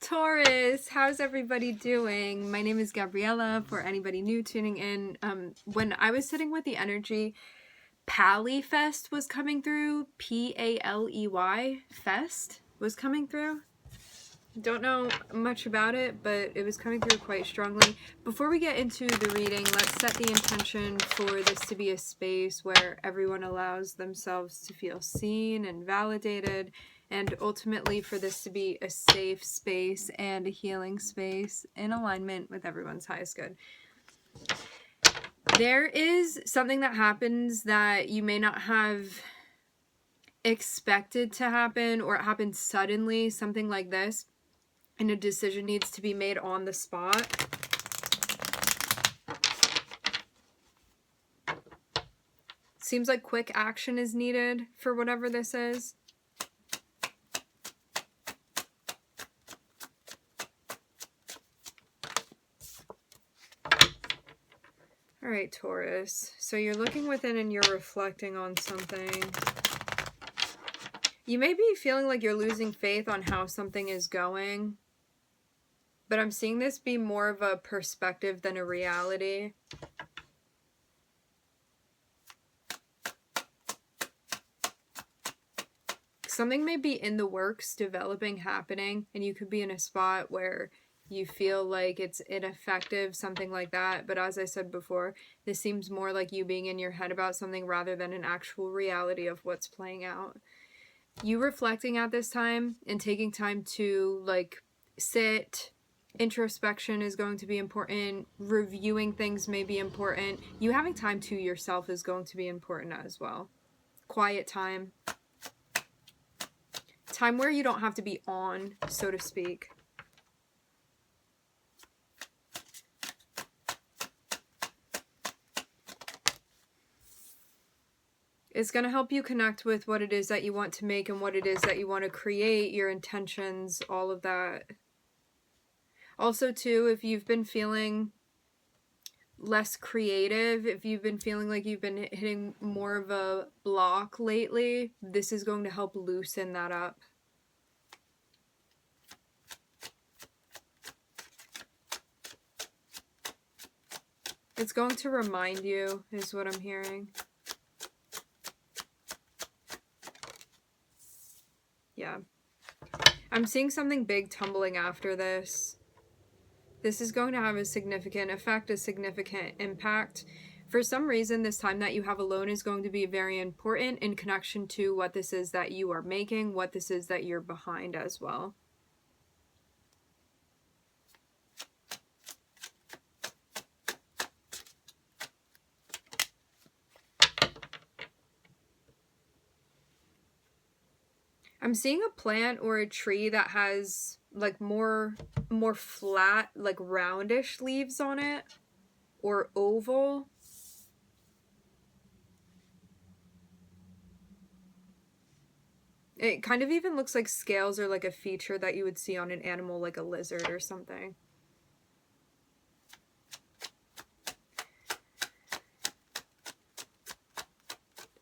Taurus, how's everybody doing? My name is Gabriella, for anybody new tuning in. When I was sitting with the energy, Pally Fest was coming through. P-A-L-E-Y Fest was coming through. Don't know much about it, but it was coming through quite strongly. Before we get into the reading, let's set the intention for this to be a space where everyone allows themselves to feel seen and validated, and ultimately for this to be a safe space and a healing space in alignment with everyone's highest good. There is something that happens that you may not have expected to happen, or it happens suddenly, something like this. And a decision needs to be made on the spot. Seems like quick action is needed for whatever this is. All right, Taurus. So you're looking within and you're reflecting on something. You may be feeling like you're losing faith on how something is going. But I'm seeing this be more of a perspective than a reality. Something may be in the works, developing, happening, and you could be in a spot where you feel like it's ineffective, something like that. But as I said before, this seems more like you being in your head about something rather than an actual reality of what's playing out. You reflecting at this time and taking time to sit. Introspection is going to be important. Reviewing things may be important. You having time to yourself is going to be important as well. Quiet time. Time where you don't have to be on, so to speak. It's going to help you connect with what it is that you want to make and what it is that you want to create, your intentions, all of that. Also, too, if you've been feeling less creative, if you've been feeling like you've been hitting more of a block lately, this is going to help loosen that up. It's going to remind you, is what I'm hearing. Yeah. I'm seeing something big tumbling after this. This is going to have a significant effect, a significant impact. For some reason, this time that you have alone is going to be very important in connection to what this is that you are making, what this is that you're behind as well. I'm seeing a plant or a tree that has like more flat, like roundish leaves on it, or oval. It kind of even looks like scales are like a feature that you would see on an animal, like a lizard or something.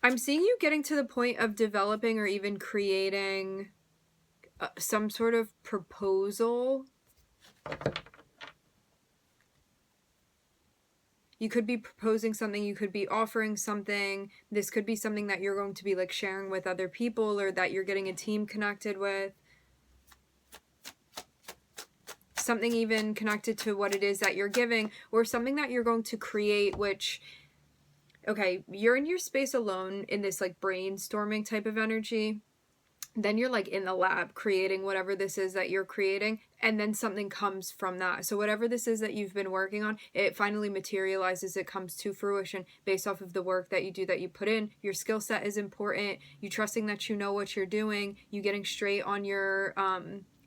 I'm seeing you getting to the point of developing or even creating some sort of proposal. You could be proposing something, you could be offering something. This could be something that you're going to be like sharing with other people, or that you're getting a team connected with. Something even connected to what it is that you're giving, or something that you're going to create, which, okay, you're in your space alone in this like brainstorming type of energy. Then you're like in the lab creating whatever this is that you're creating, and then something comes from that. So whatever this is that you've been working on, it finally materializes, it comes to fruition based off of the work that you do, that you put in. Your skill set is important. You trusting that you know what you're doing. You getting straight on your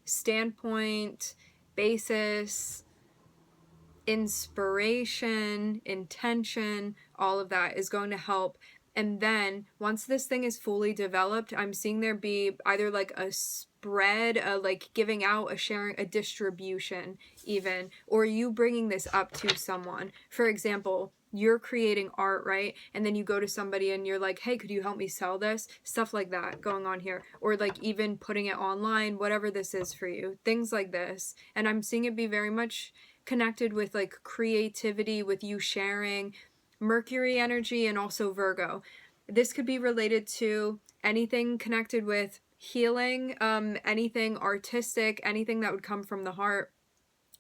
standpoint, basis, inspiration, intention, all of that is going to help. And then once this thing is fully developed, I'm seeing there be either like a spread, a like giving out, a sharing, a distribution even, or you bringing this up to someone. For example, you're creating art, right? And then you go to somebody and you're like, hey, could you help me sell this? Stuff like that going on here. Or like even putting it online, whatever this is for you, things like this. And I'm seeing it be very much connected with like creativity, with you sharing, Mercury energy, and also Virgo. This could be related to anything connected with healing, anything artistic, anything that would come from the heart.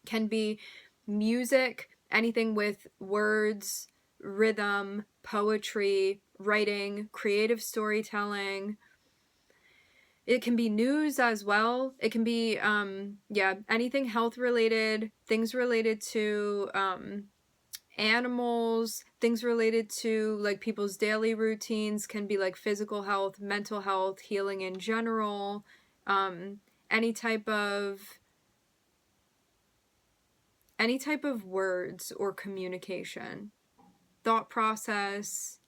Can be music, anything with words, rhythm, poetry, writing, creative storytelling. It can be news as well. It can be, anything health related, things related to animals, things related to like people's daily routines, can be like physical health, mental health, healing in general, any type of words or communication, thought process,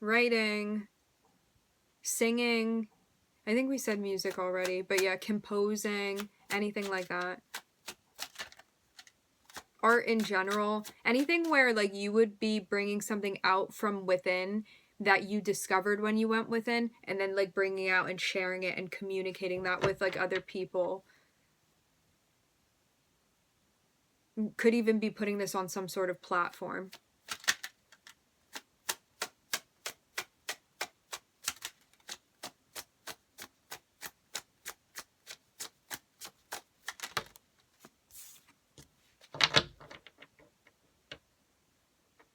writing, singing. I think we said music already, but yeah, composing, anything like that. Art in general, anything where like you would be bringing something out from within that you discovered when you went within, and then like bringing out and sharing it and communicating that with like other people. Could even be putting this on some sort of platform.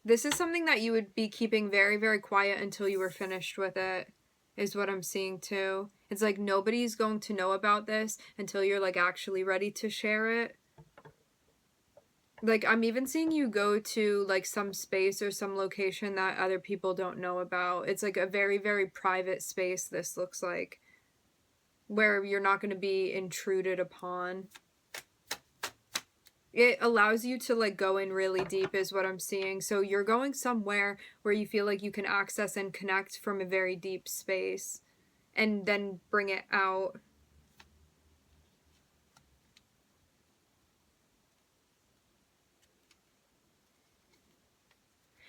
This is something that you would be keeping very, very quiet until you were finished with it, is what I'm seeing too. It's like nobody's going to know about this until you're like actually ready to share it. Like I'm even seeing you go to like some space or some location that other people don't know about. It's like a very, very private space, this looks like, where you're not going to be intruded upon. It allows you to like go in really deep is what I'm seeing. So you're going somewhere where you feel like you can access and connect from a very deep space and then bring it out.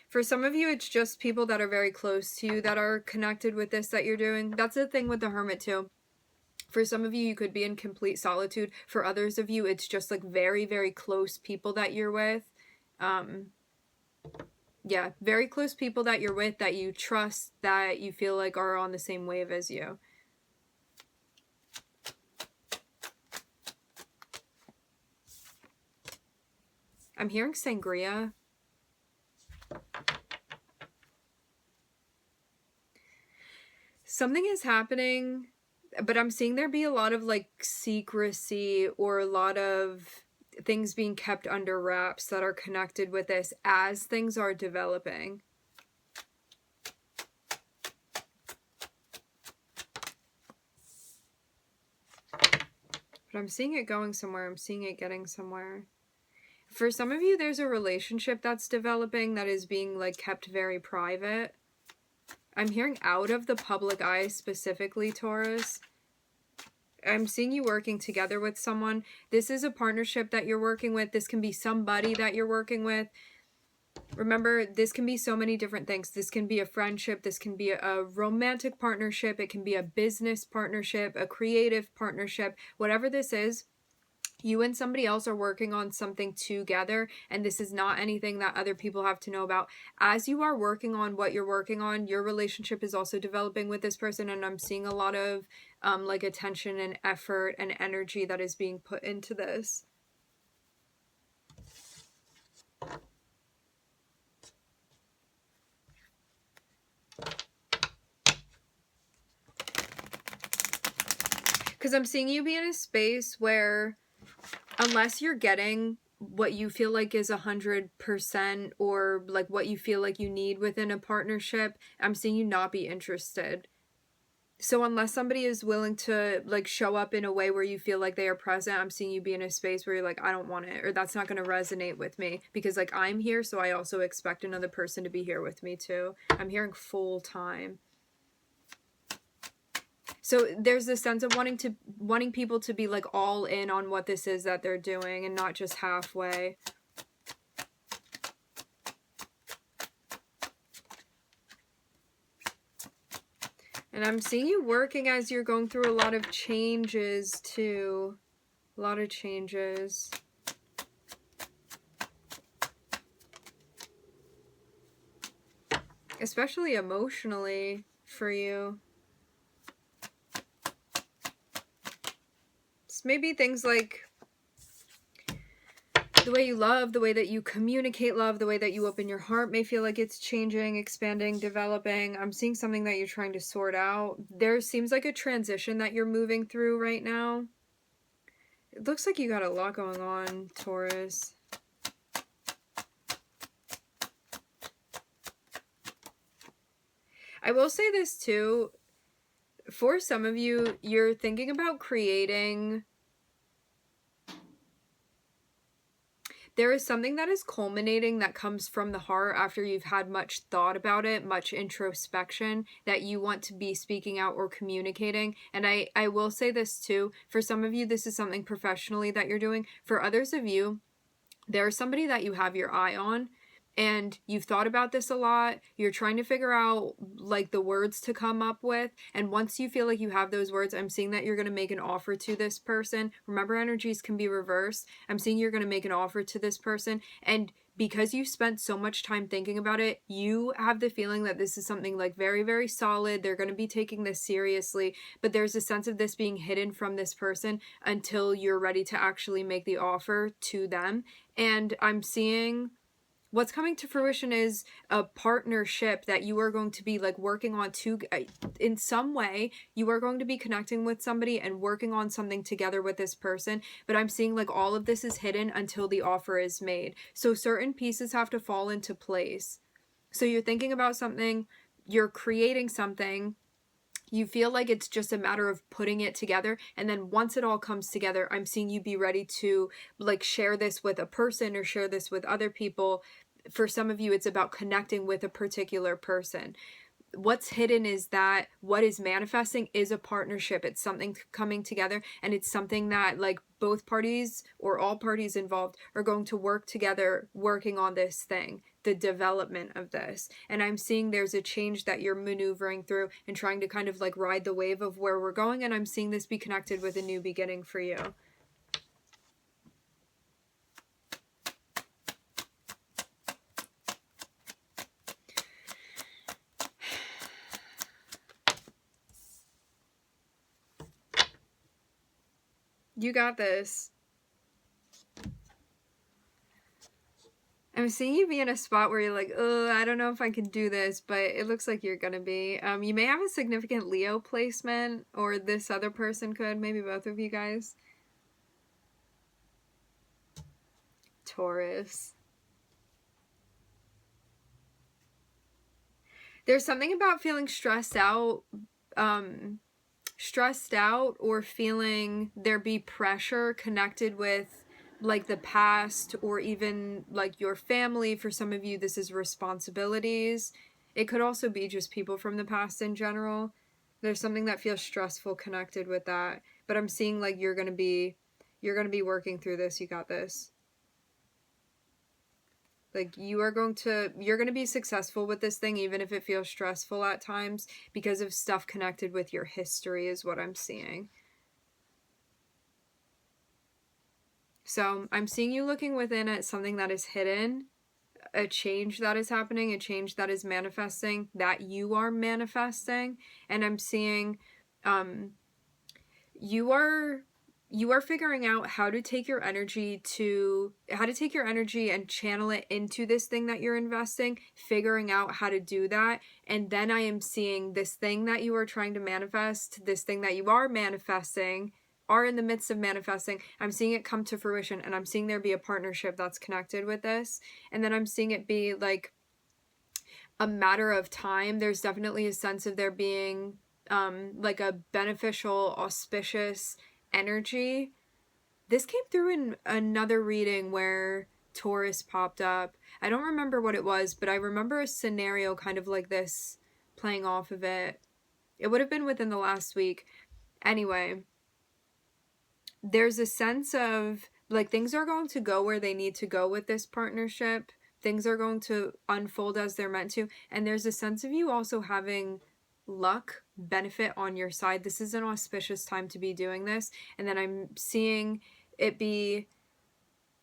For some of you, it's just people that are very close to you that are connected with this that you're doing. That's the thing with the Hermit too. For some of you, you could be in complete solitude. For others of you, it's just like very, very close people that you're with. Yeah, very close people that you're with, that you trust, that you feel like are on the same wave as you. I'm hearing sangria. Something is happening, but I'm seeing there be a lot of like secrecy or a lot of things being kept under wraps that are connected with this as things are developing. But I'm seeing it going somewhere. I'm seeing it getting somewhere. For some of you, there's a relationship that's developing that is being like kept very private. I'm hearing out of the public eye specifically, Taurus. I'm seeing you working together with someone. This is a partnership that you're working with. This can be somebody that you're working with. Remember, this can be so many different things. This can be a friendship. This can be a romantic partnership. It can be a business partnership, a creative partnership. Whatever this is, you and somebody else are working on something together, and this is not anything that other people have to know about. As you are working on what you're working on, your relationship is also developing with this person, and I'm seeing a lot of like attention and effort and energy that is being put into this. Because I'm seeing you be in a space where, unless you're getting what you feel like is 100% or like what you feel like you need within a partnership, I'm seeing you not be interested. So unless somebody is willing to like show up in a way where you feel like they are present, I'm seeing you be in a space where you're like, I don't want it, or that's not going to resonate with me, because like I'm here, so I also expect another person to be here with me too. I'm hearing full time. So there's this sense of wanting people to be like all in on what this is that they're doing and not just halfway. And I'm seeing you working as you're going through a lot of changes too. A lot of changes. Especially emotionally for you. It's maybe things like the way you love, the way that you communicate love, the way that you open your heart may feel like it's changing, expanding, developing. I'm seeing something that you're trying to sort out. There seems like a transition that you're moving through right now. It looks like you got a lot going on, Taurus. I will say this too. For some of you, you're thinking about creating... There is something that is culminating that comes from the heart after you've had much thought about it, much introspection, that you want to be speaking out or communicating. And I will say this too. For some of you, this is something professionally that you're doing. For others of you, there's somebody that you have your eye on. And you've thought about this a lot. You're trying to figure out like the words to come up with. And once you feel like you have those words, I'm seeing that you're going to make an offer to this person. Remember, energies can be reversed. I'm seeing you're going to make an offer to this person. And because you spent so much time thinking about it, you have the feeling that this is something like very, very solid. They're going to be taking this seriously. But there's a sense of this being hidden from this person until you're ready to actually make the offer to them. And I'm seeing... what's coming to fruition is a partnership that you are going to be like working on in some way. You are going to be connecting with somebody and working on something together with this person. But I'm seeing like all of this is hidden until the offer is made. So certain pieces have to fall into place. So you're thinking about something, you're creating something. You feel like it's just a matter of putting it together, and then once it all comes together, I'm seeing you be ready to like share this with a person or share this with other people. For some of you, it's about connecting with a particular person. What's hidden is that what is manifesting is a partnership. It's something coming together, and it's something that like both parties or all parties involved are going to work together working on this thing, the development of this. And I'm seeing there's a change that you're maneuvering through and trying to kind of like ride the wave of where we're going, and I'm seeing this be connected with a new beginning for you. You got this. I'm seeing you be in a spot where you're like, oh, I don't know if I can do this, but it looks like you're gonna be. You may have a significant Leo placement, or this other person could, maybe both of you guys. Taurus. There's something about feeling stressed out or feeling there be pressure connected with like the past or even like your family. For some of you, this is responsibilities. It could also be just people from the past in general. There's something that feels stressful connected with that, but I'm seeing like you're going to be working through this. You got this. Like you're going to be successful with this thing, even if it feels stressful at times, because of stuff connected with your history is what I'm seeing. So I'm seeing you looking within at something that is hidden, a change that is happening, a change that is manifesting, that you are manifesting. And I'm seeing you are figuring out how to take your energy and channel it into this thing that you're investing, figuring out how to do that. And then I am seeing this thing that you are trying to manifest, this thing that you are manifesting, are in the midst of manifesting. I'm seeing it come to fruition, and I'm seeing there be a partnership that's connected with this. And then I'm seeing it be like a matter of time. There's definitely a sense of there being like a beneficial, auspicious energy. This came through in another reading where Taurus popped up. I don't remember what it was, but I remember a scenario kind of like this playing off of it. It would have been within the last week. Anyway, there's a sense of like things are going to go where they need to go with this partnership. Things are going to unfold as they're meant to. And there's a sense of you also having luck, benefit on your side. This is an auspicious time to be doing this. And then I'm seeing it be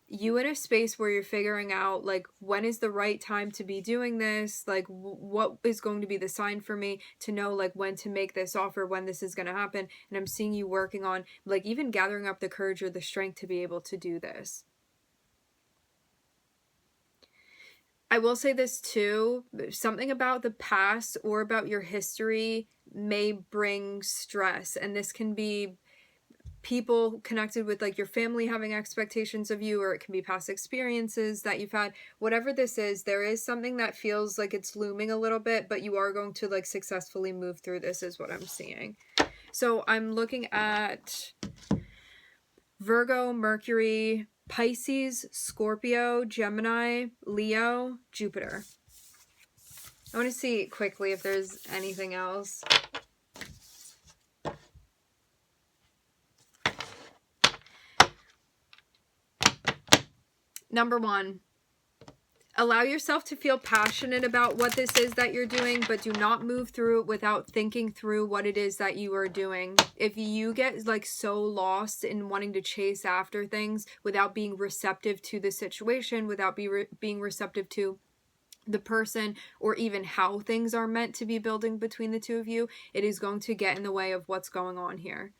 you in a space where you're figuring out, like, when is the right time to be doing this? Like, what is going to be the sign for me to know, like, when to make this offer, when this is going to happen. And I'm seeing you working on, like, even gathering up the courage or the strength to be able to do this. I will say this too, something about the past or about your history may bring stress, and this can be people connected with, like, your family having expectations of you, or it can be past experiences that you've had. Whatever this is, there is something that feels like it's looming a little bit, but you are going to, like, successfully move through this, is what I'm seeing. So I'm looking at Virgo, Mercury, Pisces, Scorpio, Gemini, Leo, Jupiter. I want to see quickly if there's anything else. Number 1, allow yourself to feel passionate about what this is that you're doing, but do not move through it without thinking through what it is that you are doing. If you get, like, so lost in wanting to chase after things without being receptive to the situation, without being receptive to the person, or even how things are meant to be building between the two of you, it is going to get in the way of what's going on here.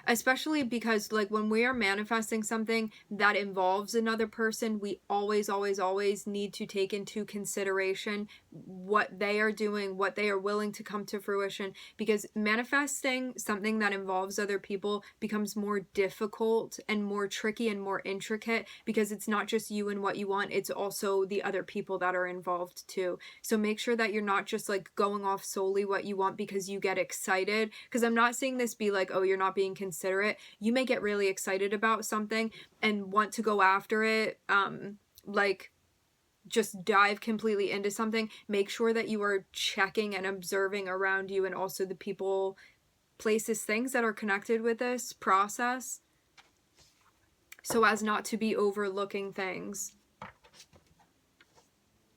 Especially because, like, when we are manifesting something that involves another person, we always, always, always need to take into consideration what they are doing, what they are willing to come to fruition, because manifesting something that involves other people becomes more difficult and more tricky and more intricate, because it's not just you and what you want, it's also the other people that are involved too. So make sure that you're not just, like, going off solely what you want because you get excited, because I'm not seeing this be like, oh, you're not being considerate. You may get really excited about something and want to go after it, like, just dive completely into something. Make sure that you are checking and observing around you, and also the people, places, things that are connected with this process, so as not to be overlooking things.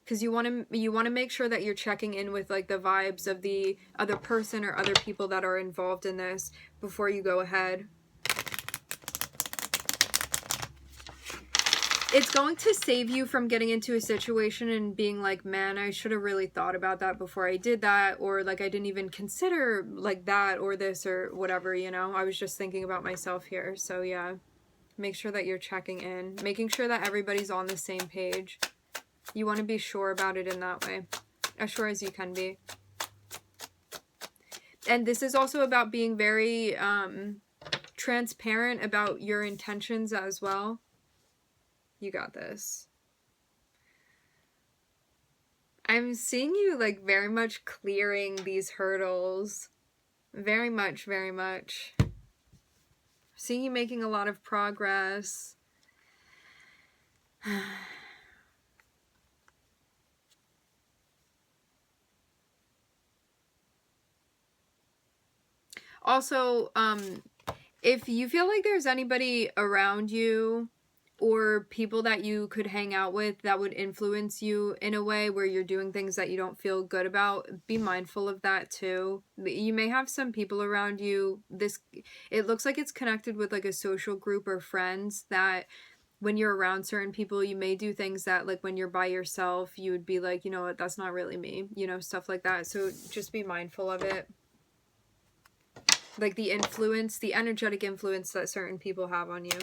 Because you want to make sure that you're checking in with, like, the vibes of the other person or other people that are involved in this before you go ahead. It's going to save you from getting into a situation and being like, man, I should have really thought about that before I did that, or, like, I didn't even consider, like, that or this or whatever, you know? I was just thinking about myself here. So yeah, make sure that you're checking in, making sure that everybody's on the same page. You want to be sure about it in that way, as sure as you can be. And this is also about being very transparent about your intentions as well. You got this. I'm seeing you, like, very much clearing these hurdles. Very much, very much. Seeing you making a lot of progress. Also, if you feel like there's anybody around you or people that you could hang out with that would influence you in a way where you're doing things that you don't feel good about, be mindful of that too. You may have some people around you, it looks like it's connected with, like, a social group or friends, that when you're around certain people, you may do things that, like, when you're by yourself, you would be like, you know what, that's not really me, you know, stuff like that. So just be mindful of it. Like, the influence, the energetic influence that certain people have on you.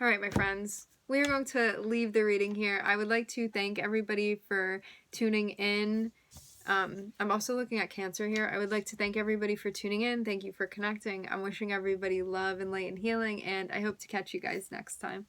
All right, my friends, we are going to leave the reading here. I would like to thank everybody for tuning in. I'm also looking at Cancer here. I would like to thank everybody for tuning in. Thank you for connecting. I'm wishing everybody love and light and healing, and I hope to catch you guys next time.